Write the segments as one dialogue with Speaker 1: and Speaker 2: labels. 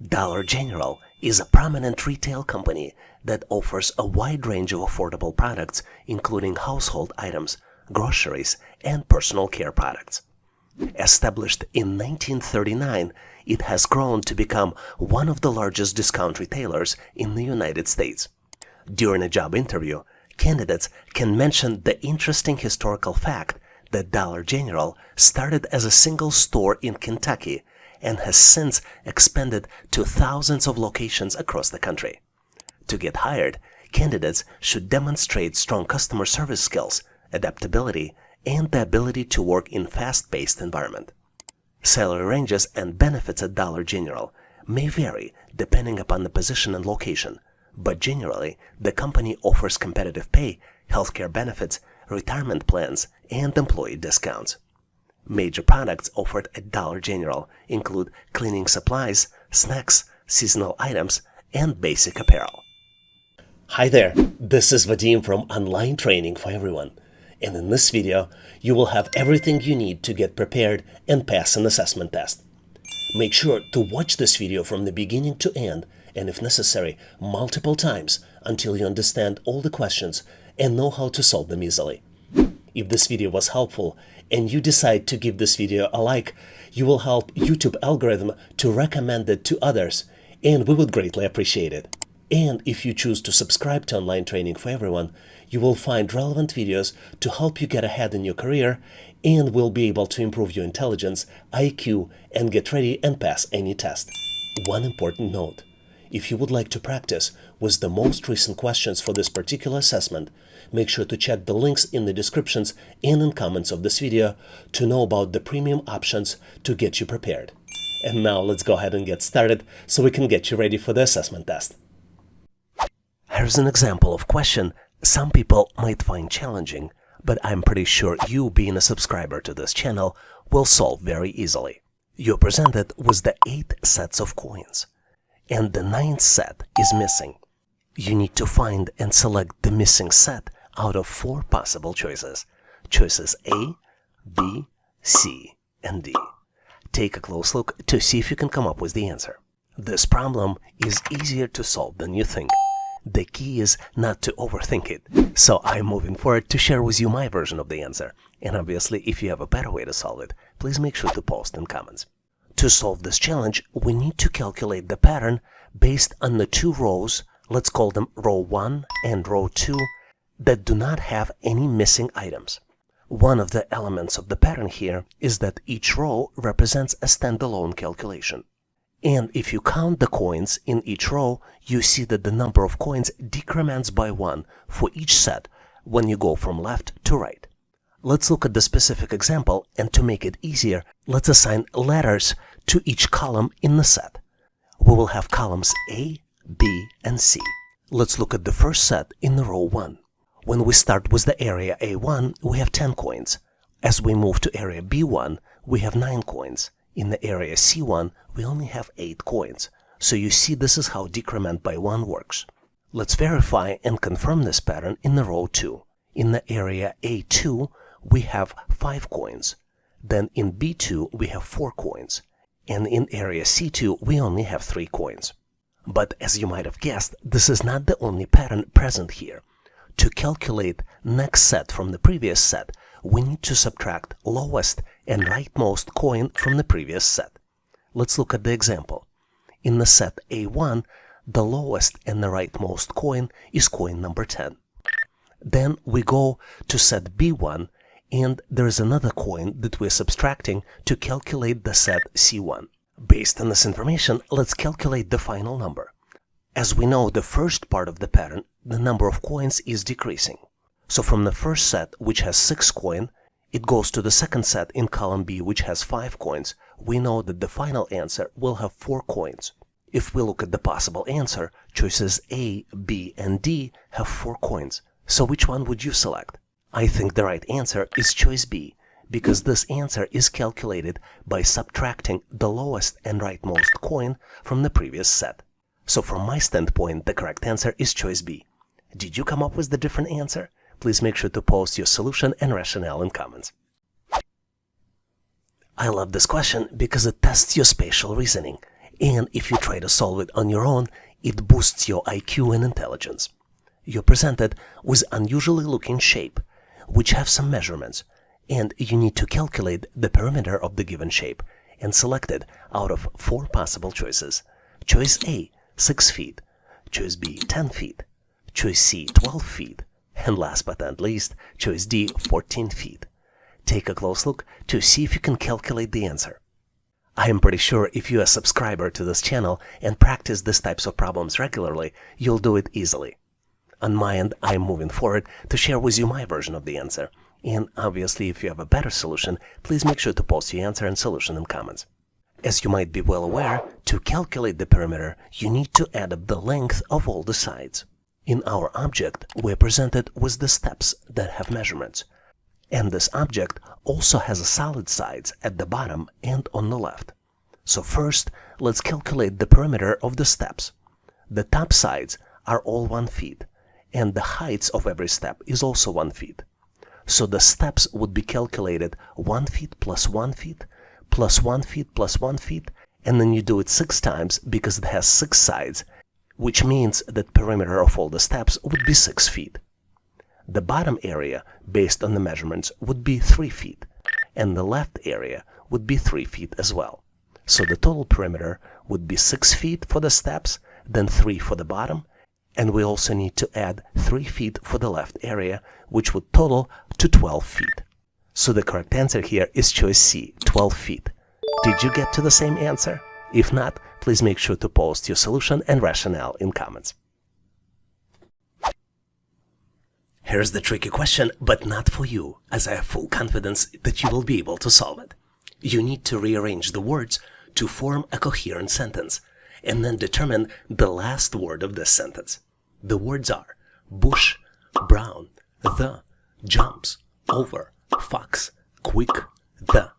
Speaker 1: Dollar General is a prominent retail company that offers a wide range of affordable products, including household items, groceries, and personal care products. Established in 1939, it has grown to become one of the largest discount retailers in the United States. During a job interview, candidates can mention the interesting historical fact that Dollar General started as a single store in Kentucky and has since expanded to thousands of locations across the country. To get hired, candidates should demonstrate strong customer service skills, adaptability, and the ability to work in a fast-paced environment. Salary ranges and benefits at Dollar General may vary depending upon the position and location, but generally, the company offers competitive pay, healthcare benefits, retirement plans, and employee discounts. Major products offered at Dollar General include cleaning supplies, snacks, seasonal items, and basic apparel. Hi there, this is Vadim from Online Training for Everyone. And in this video, you will have everything you need to get prepared and pass an assessment test. Make sure to watch this video from the beginning to end, and if necessary, multiple times until you understand all the questions and know how to solve them easily. If this video was helpful and you decide to give this video a like, you will help YouTube algorithm to recommend it to others, and we would greatly appreciate it. And if you choose to subscribe to Online Training for Everyone, you will find relevant videos to help you get ahead in your career and will be able to improve your intelligence, IQ, and get ready and pass any test. One important note: if you would like to practice with the most recent questions for this particular assessment, make sure to check the links in the descriptions and in comments of this video to know about the premium options to get you prepared. And now let's go ahead and get started so we can get you ready for the assessment test. Here's an example of question some people might find challenging, but I'm pretty sure you, being a subscriber to this channel, will solve very easily. You're presented with the 8 sets of coins, and the 9th set is missing. You need to find and select the missing set out of 4 possible choices. Choices A, B, C, and D. Take a close look to see if you can come up with the answer. This problem is easier to solve than you think. The key is not to overthink it, so I'm moving forward to share with you my version of the answer. And obviously, if you have a better way to solve it, please make sure to post in comments. To solve this challenge, we need to calculate the pattern based on the 2 rows, let's call them row 1 and row 2, that do not have any missing items. One of the elements of the pattern here is that each row represents a standalone calculation. And if you count the coins in each row, you see that the number of coins decrements by 1 for each set when you go from left to right. Let's look at the specific example, and to make it easier, let's assign letters to each column in the set. We will have columns A, B, and C. Let's look at the first set in the row 1. When we start with the area A1, we have 10 coins. As we move to area B1, we have 9 coins. In the area C1, we only have 8 coins. So you see, this is how decrement by 1 works. Let's verify and confirm this pattern in the row 2. In the area A2, we have 5 coins. Then in B2, we have 4 coins. And in area C2, we only have 3 coins. But as you might have guessed, this is not the only pattern present here. To calculate next set from the previous set, we need to subtract lowest and rightmost coin from the previous set. Let's look at the example. In the set A1, the lowest and the rightmost coin is coin number 10. Then we go to set B1, and there is another coin that we're subtracting to calculate the set C1. Based on this information, let's calculate the final number. As we know, the first part of the pattern, the number of coins is decreasing. So from the first set, which has 6 coins, it goes to the second set in column B, which has 5 coins. We know that the final answer will have 4 coins. If we look at the possible answer, choices A, B, and D have 4 coins. So which one would you select? I think the right answer is choice B, because this answer is calculated by subtracting the lowest and rightmost coin from the previous set. So from my standpoint, the correct answer is choice B. Did you come up with the different answer? Please make sure to post your solution and rationale in comments. I love this question because it tests your spatial reasoning. And if you try to solve it on your own, it boosts your IQ and intelligence. You're presented with unusually looking shape, which have some measurements, and you need to calculate the perimeter of the given shape and select it out of 4 possible choices. Choice A, 6 feet. Choice B, 10 feet. Choice C, 12 feet. And last but not least, choice D, 14 feet. Take a close look to see if you can calculate the answer. I am pretty sure if you're a subscriber to this channel and practice these types of problems regularly, you'll do it easily. On my end, I'm moving forward to share with you my version of the answer. And obviously, if you have a better solution, please make sure to post your answer and solution in comments. As you might be well aware, to calculate the perimeter, you need to add up the length of all the sides. In our object, we're presented with the steps that have measurements. And this object also has a solid sides at the bottom and on the left. So first, let's calculate the perimeter of the steps. The top sides are all 1 feet, and the heights of every step is also 1 feet. So the steps would be calculated 1 feet plus 1 feet, plus 1 feet plus 1 feet, and then you do it 6 times because it has 6 sides, which means that perimeter of all the steps would be 6 feet. The bottom area, based on the measurements, would be 3 feet, and the left area would be 3 feet as well. So the total perimeter would be 6 feet for the steps, then 3 for the bottom, and we also need to add 3 feet for the left area, which would total to 12 feet. So the correct answer here is choice C, 12 feet. Did you get to the same answer? If not, please make sure to post your solution and rationale in comments. Here's the tricky question, but not for you, as I have full confidence that you will be able to solve it. You need to rearrange the words to form a coherent sentence, and then determine the last word of this sentence. The words are bush, brown, the, jumps, over, fox, quick, the.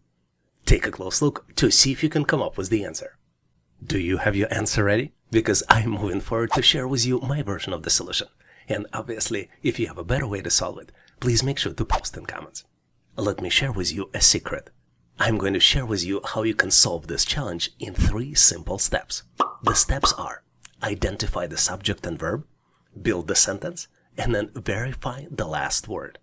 Speaker 1: Take a close look to see if you can come up with the answer. Do you have your answer ready? Because I'm moving forward to share with you my version of the solution. And obviously, if you have a better way to solve it, please make sure to post in comments. Let me share with you a secret. I'm going to share with you how you can solve this challenge in 3 simple steps. The steps are: identify the subject and verb, build the sentence, and then verify the last word.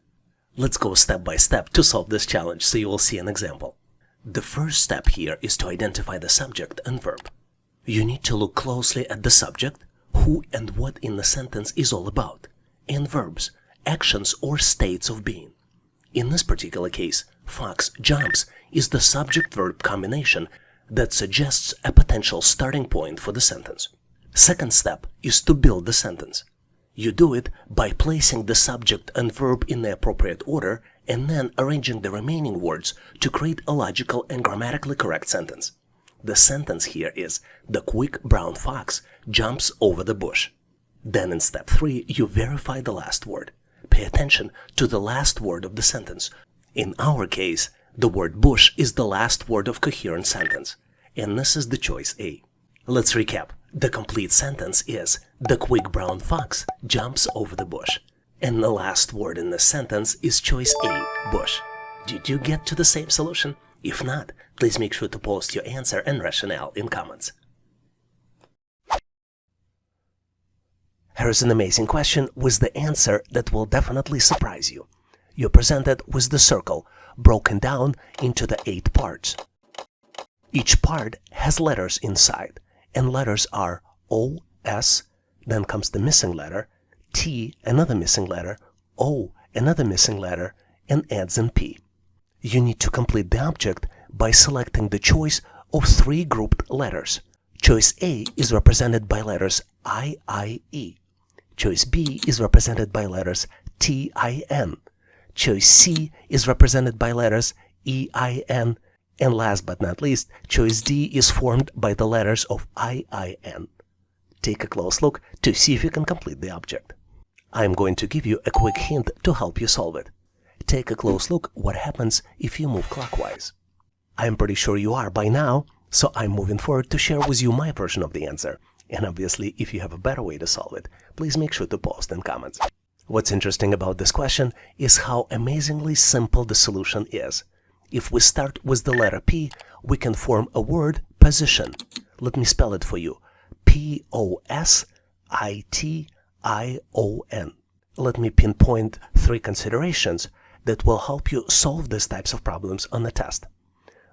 Speaker 1: Let's go step by step to solve this challenge so you will see an example. The first step here is to identify the subject and verb. You need to look closely at the subject, who and what in the sentence is all about, and verbs, actions or states of being. In this particular case, fox jumps is the subject-verb combination that suggests a potential starting point for the sentence. Second step is to build the sentence. You do it by placing the subject and verb in the appropriate order and then arranging the remaining words to create a logical and grammatically correct sentence. The sentence here is: the quick brown fox jumps over the bush. Then in step 3, you verify the last word. Pay attention to the last word of the sentence. In our case, the word bush is the last word of coherent sentence, and this is the choice A. Let's recap. The complete sentence is: the quick brown fox jumps over the bush. And the last word in this sentence is choice A, bush. Did you get to the same solution? If not, please make sure to post your answer and rationale in comments. Here's an amazing question with the answer that will definitely surprise you. You're presented with the circle broken down into the 8 parts. Each part has letters inside, and letters are O, S, then comes the missing letter, T, another missing letter, O, another missing letter, and ends in P. You need to complete the object by selecting the choice of 3 grouped letters. Choice A is represented by letters I, E. Choice B is represented by letters T, N. Choice C is represented by letters E, N. And last but not least, choice D is formed by the letters of I, N. Take a close look to see if you can complete the object. I'm going to give you a quick hint to help you solve it. Take a close look what happens if you move clockwise. I'm pretty sure you are by now, so I'm moving forward to share with you my version of the answer. And obviously, if you have a better way to solve it, please make sure to post in comments. What's interesting about this question is how amazingly simple the solution is. If we start with the letter P, we can form a word position, Let me spell it for you. P-O-S-I-T-I-O-N. Let me pinpoint 3 considerations that will help you solve these types of problems on the test.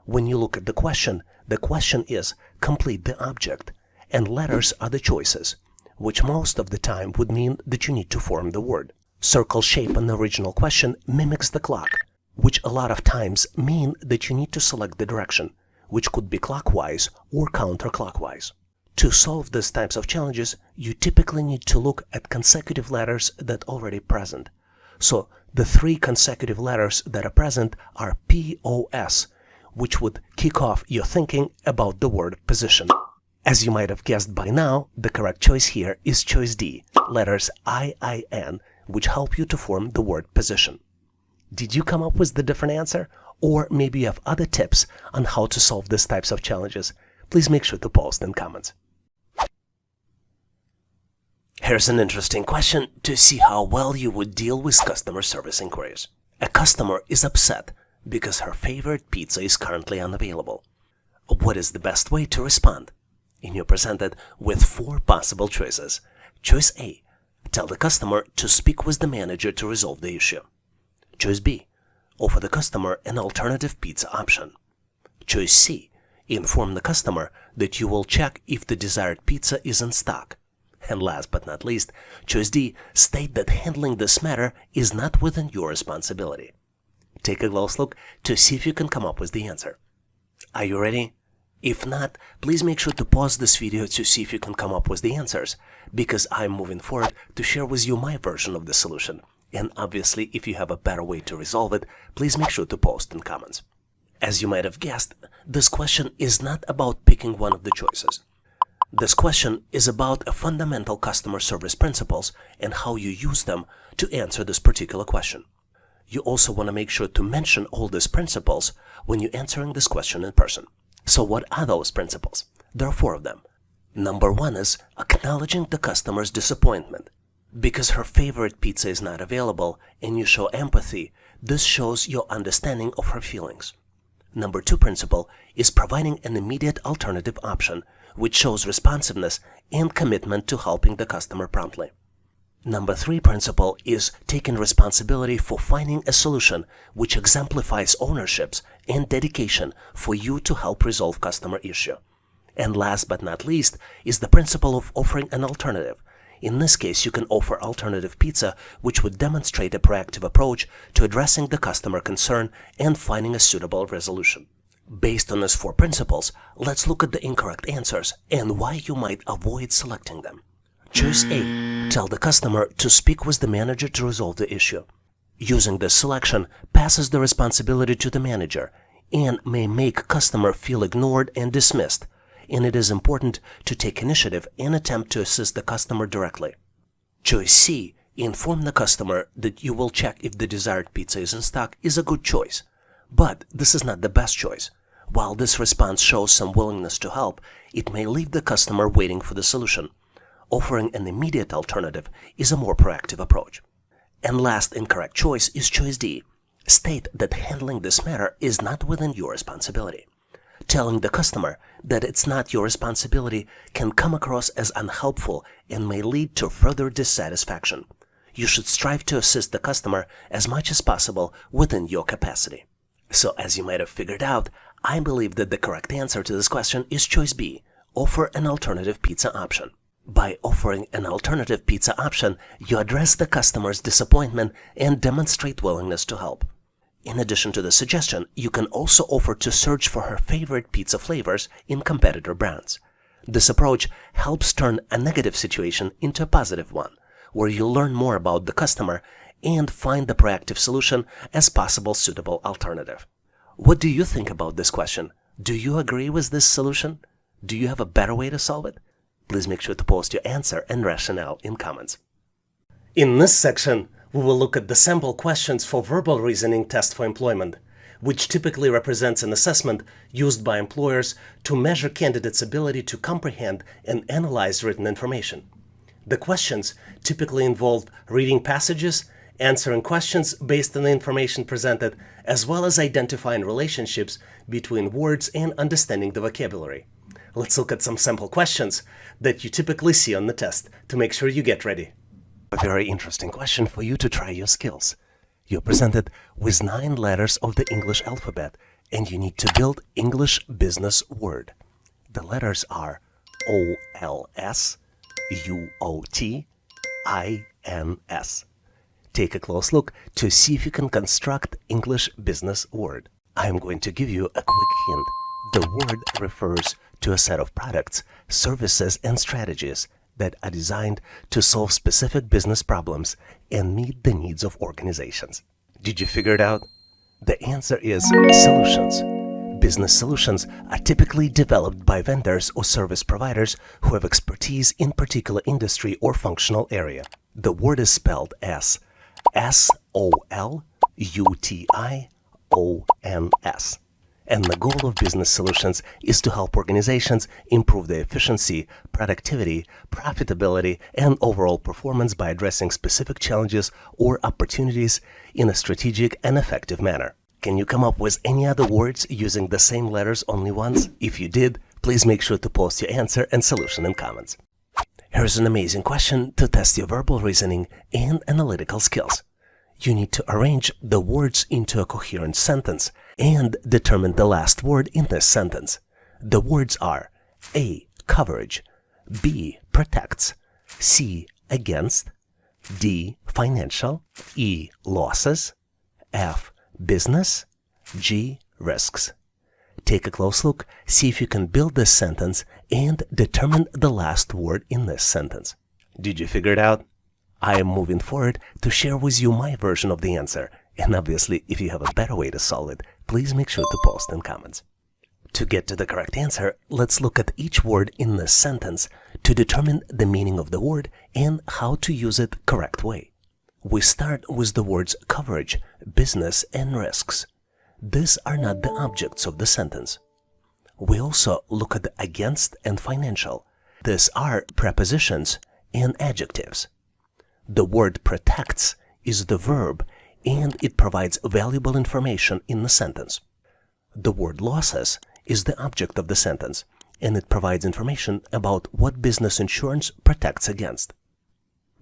Speaker 1: When you look at the question is complete the object, and letters are the choices, which most of the time would mean that you need to form the word. Circle shape in the original question mimics the clock, which a lot of times mean that you need to select the direction, which could be clockwise or counterclockwise. To solve these types of challenges, you typically need to look at consecutive letters that are already present. So the 3 consecutive letters that are present are POS, which would kick off your thinking about the word position. As you might have guessed by now, the correct choice here is choice D, letters I-I-N, which help you to form the word position. Did you come up with the different answer? Or maybe you have other tips on how to solve these types of challenges? Please make sure to post in comments. Here's an interesting question to see how well you would deal with customer service inquiries. A customer is upset because her favorite pizza is currently unavailable. What is the best way to respond? And you're presented with 4 possible choices. Choice A. Tell the customer to speak with the manager to resolve the issue. Choice B. Offer the customer an alternative pizza option. Choice C. Inform the customer that you will check if the desired pizza is in stock. And last but not least, choice D. State that handling this matter is not within your responsibility. Take a close look to see if you can come up with the answer. Are you ready? If not, please make sure to pause this video to see if you can come up with the answers, because I'm moving forward to share with you my version of the solution. And obviously, if you have a better way to resolve it, please make sure to post in comments. As you might have guessed, this question is not about picking one of the choices. This question is about a fundamental customer service principles and how you use them to answer this particular question. You also want to make sure to mention all these principles when you're answering this question in person. So what are those principles? There are 4 of them. Number 1 is acknowledging the customer's disappointment. Because her favorite pizza is not available and you show empathy, this shows your understanding of her feelings. Number 2 principle is providing an immediate alternative option, which shows responsiveness and commitment to helping the customer promptly. Number 3 principle is taking responsibility for finding a solution, which exemplifies ownerships and dedication for you to help resolve customer issue. And last but not least is the principle of offering an alternative. In this case, you can offer alternative pizza, which would demonstrate a proactive approach to addressing the customer concern and finding a suitable resolution. Based on these 4 principles, let's look at the incorrect answers and why you might avoid selecting them. Choice A. Tell the customer to speak with the manager to resolve the issue. Using this selection passes the responsibility to the manager and may make customer feel ignored and dismissed, and it is important to take initiative and attempt to assist the customer directly. Choice C. Inform the customer that you will check if the desired pizza is in stock is a good choice, but this is not the best choice. While this response shows some willingness to help, it may leave the customer waiting for the solution. Offering an immediate alternative is a more proactive approach. And last incorrect choice is choice D. State that handling this matter is not within your responsibility. Telling the customer that it's not your responsibility can come across as unhelpful and may lead to further dissatisfaction. You should strive to assist the customer as much as possible within your capacity. So as you might have figured out, I believe that the correct answer to this question is choice B. Offer an alternative pizza option. By offering an alternative pizza option, you address the customer's disappointment and demonstrate willingness to help. In addition to the suggestion, you can also offer to search for her favorite pizza flavors in competitor brands. This approach helps turn a negative situation into a positive one, where you learn more about the customer and find the proactive solution as possible suitable alternative. What do you think about this question? Do you agree with this solution? Do you have a better way to solve it? Please make sure to post your answer and rationale in comments. In this section, we will look at the sample questions for verbal reasoning test for employment, which typically represents an assessment used by employers to measure candidates' ability to comprehend and analyze written information. The questions typically involve reading passages, answering questions based on the information presented, as well as identifying relationships between words and understanding the vocabulary. Let's look at some sample questions that you typically see on the test to make sure you get ready. A very interesting question for you to try your skills. You're presented with 9 letters of the English alphabet, and you need to build English business word. The letters are O-L-S, U-O-T-I-N-S. Take a close look to see if you can construct English business word. I am going to give you a quick hint. The word refers to a set of products, services, and strategies that are designed to solve specific business problems and meet the needs of organizations. Did you figure it out? The answer is solutions. Business solutions are typically developed by vendors or service providers who have expertise in particular industry or functional area. The word is spelled as S-O-L-U-T-I-O-N-S. And the goal of business solutions is to help organizations improve their efficiency, productivity, profitability, and overall performance by addressing specific challenges or opportunities in a strategic and effective manner. Can you come up with any other words using the same letters only once? If you did, please make sure to post your answer and solution in comments. Here's an amazing question to test your verbal reasoning and analytical skills. You need to arrange the words into a coherent sentence and determine the last word in this sentence. The words are A. Coverage, B. Protects, C. Against, D. Financial, E. Losses, F. Business, G. Risks. Take a close look, see if you can build this sentence and determine the last word in this sentence. Did you figure it out? I am moving forward to share with you my version of the answer, and obviously if you have a better way to solve it, please make sure to post in comments. To get to the correct answer, let's look at each word in this sentence to determine the meaning of the word and how to use it correct way. We start with the words coverage, business, and risks. These are not the objects of the sentence. We also look at the against and financial. These are prepositions and adjectives. The word protects is the verb and it provides valuable information in the sentence. The word losses is the object of the sentence and it provides information about what business insurance protects against.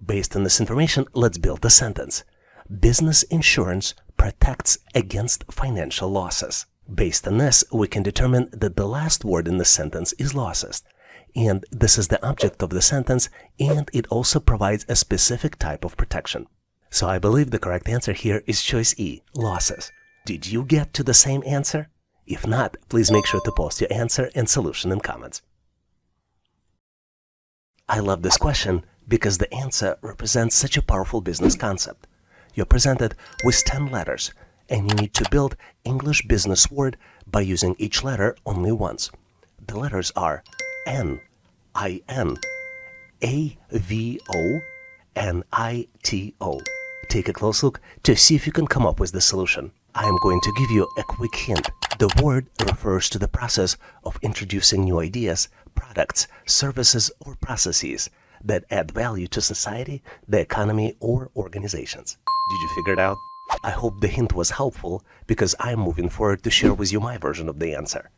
Speaker 1: Based on this information, let's build the sentence. Business insurance protects against financial losses. Based on this, we can determine that the last word in the sentence is losses. And this is the object of the sentence, and it also provides a specific type of protection. So I believe the correct answer here is choice E, losses. Did you get to the same answer? If not, please make sure to post your answer and solution in comments. I love this question because the answer represents such a powerful business concept. You're presented with 10 letters, and you need to build English business word by using each letter only once. The letters are N, I-N, A-V-O, and I-T-O. Take a close look to see if you can come up with the solution. I am going to give you a quick hint. The word refers to the process of introducing new ideas, products, services, or processes that add value to society, the economy, or organizations. Did you figure it out? I hope the hint was helpful because I am moving forward to share with you my version of the answer.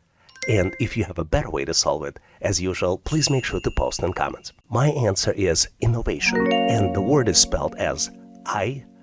Speaker 1: And if you have a better way to solve it, as usual, please make sure to post in comments. My answer is innovation, and the word is spelled as I-N-N-O-V-A-T-I-O-N.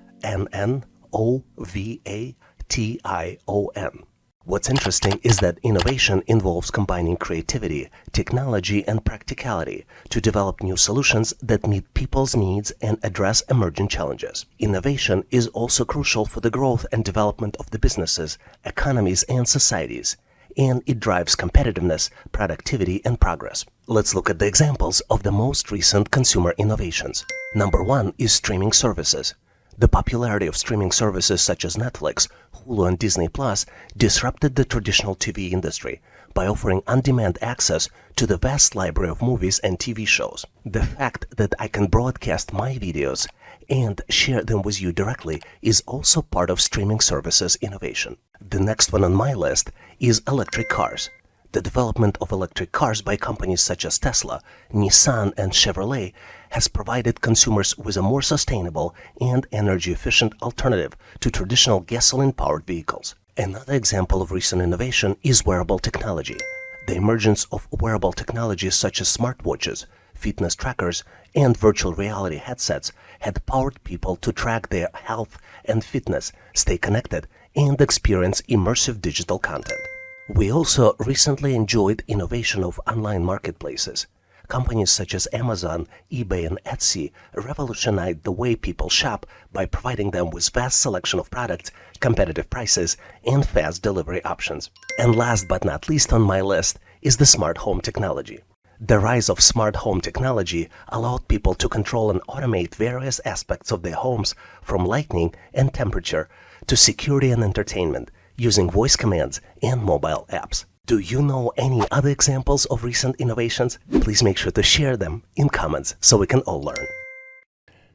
Speaker 1: What's interesting is that innovation involves combining creativity, technology, and practicality to develop new solutions that meet people's needs and address emerging challenges. Innovation is also crucial for the growth and development of the businesses, economies, and societies, and it drives competitiveness, productivity, and progress. Let's look at the examples of the most recent consumer innovations. Number 1 is streaming services. The popularity of streaming services such as Netflix, Hulu, and Disney Plus disrupted the traditional TV industry by offering on-demand access to the vast library of movies and TV shows. The fact that I can broadcast my videos and share them with you directly is also part of streaming services innovation. The next one on my list is electric cars. The development of electric cars by companies such as Tesla, Nissan, and Chevrolet has provided consumers with a more sustainable and energy-efficient alternative to traditional gasoline-powered vehicles. Another example of recent innovation is wearable technology. The emergence of wearable technologies such as smartwatches, fitness trackers, and virtual reality headsets had powered people to track their health and fitness, stay connected, and experience immersive digital content. We also recently enjoyed innovation of online marketplaces. Companies such as Amazon, eBay, and Etsy revolutionized the way people shop by providing them with vast selection of products, competitive prices, and fast delivery options. And last but not least on my list is the smart home technology. The rise of smart home technology allowed people to control and automate various aspects of their homes, from lighting and temperature to security and entertainment, using voice commands and mobile apps. Do you know any other examples of recent innovations? Please make sure to share them in comments so we can all learn.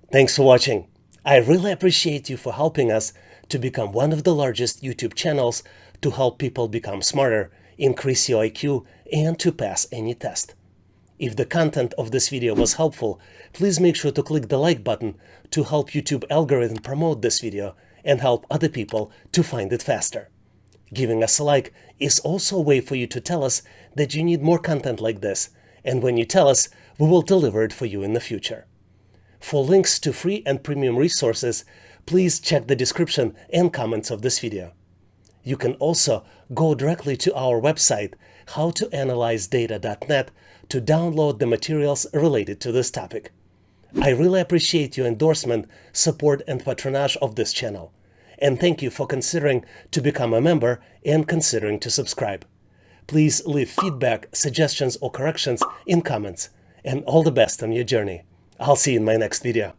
Speaker 1: Thanks for watching. I really appreciate you for helping us to become one of the largest YouTube channels to help people become smarter, increase your IQ, and to pass any test. If the content of this video was helpful, please make sure to click the like button to help YouTube algorithm promote this video and help other people to find it faster. Giving us a like is also a way for you to tell us that you need more content like this, and when you tell us, we will deliver it for you in the future. For links to free and premium resources, please check the description and comments of this video. You can also go directly to our website, howtoanalyzedata.net, to download the materials related to this topic. I really appreciate your endorsement, support, and patronage of this channel. And thank you for considering to become a member and considering to subscribe. Please leave feedback, suggestions, or corrections in comments. And all the best on your journey. I'll see you in my next video.